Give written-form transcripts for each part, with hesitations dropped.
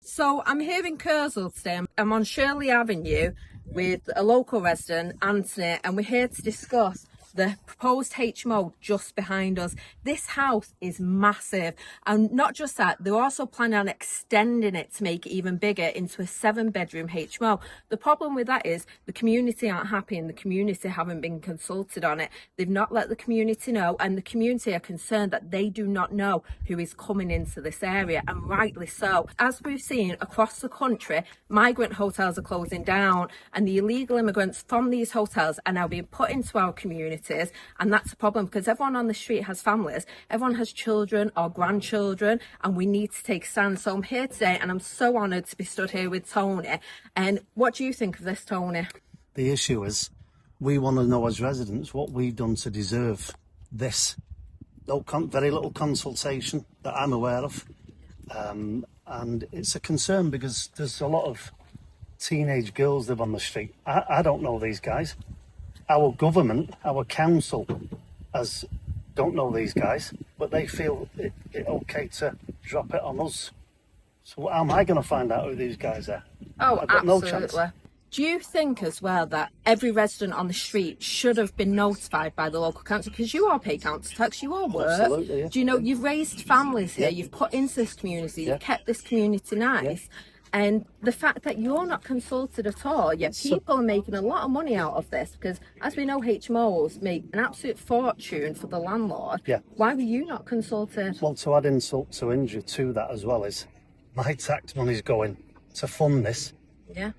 So I'm here in Kersal today. I'm on Shirley Avenue with a local resident, Anthony, and we're here to discuss the proposed HMO just behind us. This house is massive, and not just that, they're also planning on extending it to make it even bigger into a 7-bedroom HMO. The problem with that is the community aren't happy, and the community haven't been consulted on it. They've not let the community know, and the community are concerned that they do not know who is coming into this area, and rightly so. As we've seen across the country, migrant hotels are closing down, and the illegal immigrants from these hotels are now being put into our communities, and that's a problem because everyone on the street has families, everyone has children or grandchildren, and we need to take a stand. So I'm here today, and I'm so honoured to be stood here with Tony. And what do you think of this, Tony? The issue is, we want to know as residents what we've done to deserve this. Very little consultation that I'm aware of, and it's a concern because there's a lot of teenage girls live on the street. I don't know these guys. Our government, our council, don't know these guys, but they feel it okay to drop it on us. So how am I going to find out who these guys are? Oh, I've got absolutely. no chance. Do you think as well that every resident on the street should have been notified by the local council? Because you all pay council tax, you all work. Absolutely, yeah. Do you know, you've raised families here, you've put into this community, you've kept this community nice. And the fact that you're not consulted at all, yet people are making a lot of money out of this, because as we know, HMOs make an absolute fortune for the landlord. Why were you not consulted? Well, to add insult to injury to that as well is my tax money's going to fund this. Yeah.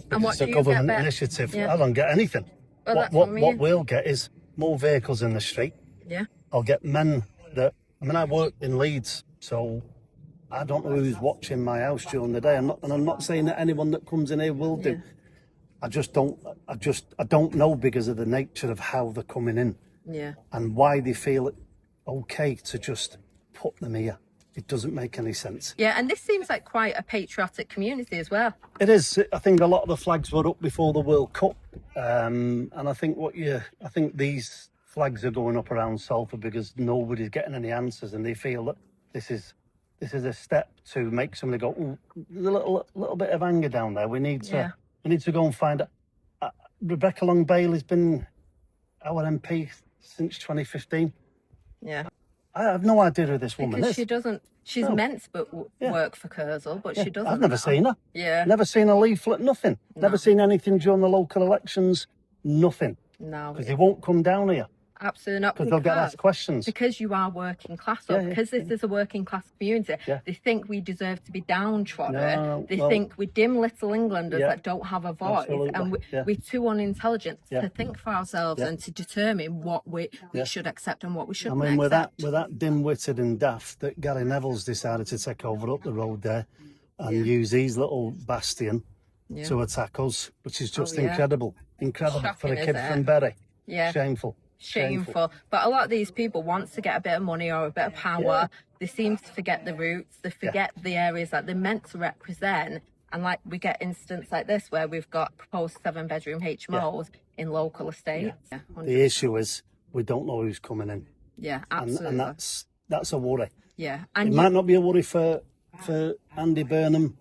And what it's a government initiative. I don't get anything. Well, what we'll get is more vehicles in the street. Yeah. I'll get men that, I work in Leeds, so I don't know who's watching my house during the day. I'm not saying that anyone that comes in here will do. I don't know because of the nature of how they're coming in. Yeah. And why they feel it okay to just put them here. It doesn't make any sense. Yeah, and this seems like quite a patriotic community as well. It is. I think a lot of the flags were up before the World Cup, and I think these flags are going up around Salford because nobody's getting any answers, and they feel that this is a step to make somebody go, ooh, there's a little bit of anger down there. We need to go and find out. Rebecca Long Bailey's been our MP since 2015. Yeah. I have no idea who this woman is. She doesn't. She's meant to work for Kersal, but she doesn't. I've never seen her. Yeah. Never seen a leaflet, nothing. No. Never seen anything during the local elections, nothing. No. Because they won't come down here. Absolutely not. Because they'll get asked questions. Because you are working class, because this is a working class community. They think we deserve to be downtrodden. They think we're dim little Englanders that don't have a voice. Absolutely. And we're too unintelligent to think for ourselves and to determine what we should accept and what we shouldn't accept. We're that dim-witted and daft that Gary Neville's decided to take over up the road there and use his little bastion to attack us, which is just incredible. Incredible. Shocking, for a kid from Bury. Yeah. Shameful. But a lot of these people want to get a bit of money or a bit of power. They seem to forget the roots. They forget the areas that they're meant to represent. And like we get instances like this where we've got proposed 7-bedroom HMOs in local estates. The issue is we don't know who's coming in. Yeah, absolutely. And that's a worry. Yeah. And it might not be a worry for Andy Burnham,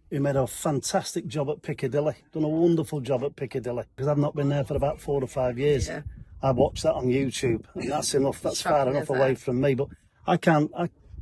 who made a fantastic job at Piccadilly. Done a wonderful job at Piccadilly. Because I've not been there for about 4 or 5 years. Yeah. I watched that on YouTube, and that's enough. That's far enough away from me. But I can't.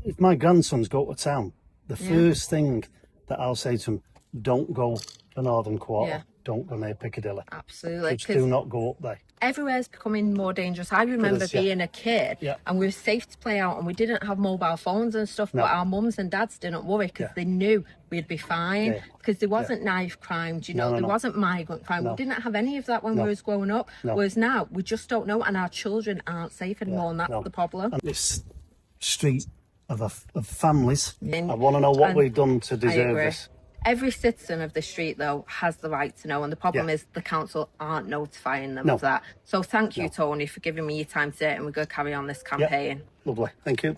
If my grandsons go to town, the first thing that I'll say to them, don't go to Northern Quarter. Don't go near Piccadilly. Absolutely. Just do not go up there. Everywhere's becoming more dangerous. I remember being a kid and we were safe to play out and we didn't have mobile phones and stuff, but our mums and dads didn't worry because they knew we'd be fine because there wasn't knife crime, there wasn't migrant crime. We didn't have any of that when we was growing up. Whereas now, we just don't know, and our children aren't safe anymore, and that's the problem. And this street of families, I want to know what we've done to deserve this. Every citizen of the street, though, has the right to know, and the problem is the council aren't notifying them of that. So thank you, Tony, for giving me your time today, and we're going to carry on this campaign. Lovely. Thank you.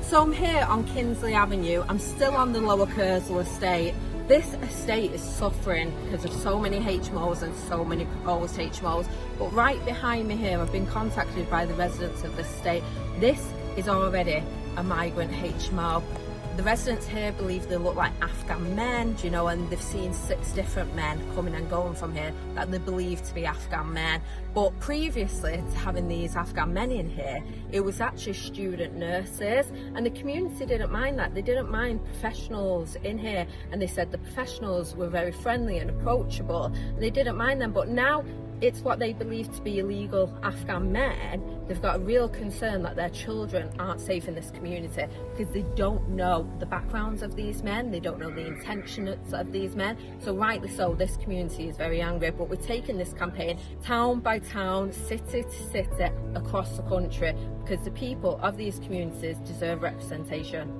So I'm here on Kingsley Avenue. I'm still on the Lower Kersal estate. This estate is suffering because of so many HMOs and so many proposed HMOs. But right behind me here, I've been contacted by the residents of this estate. This is already a migrant HMO. The residents here believe they look like Afghan men, you know, and they've seen 6 different men coming and going from here that they believe to be Afghan men. But previously to having these Afghan men in here, it was actually student nurses, and the community didn't mind that. They didn't mind professionals in here, and they said the professionals were very friendly and approachable, and they didn't mind them. But now it's what they believe to be illegal Afghan men. They've got a real concern that their children aren't safe in this community because they don't know the backgrounds of these men, they don't know the intentions of these men. So rightly so, this community is very angry, but we're taking this campaign town by town, city to city, across the country, because the people of these communities deserve representation.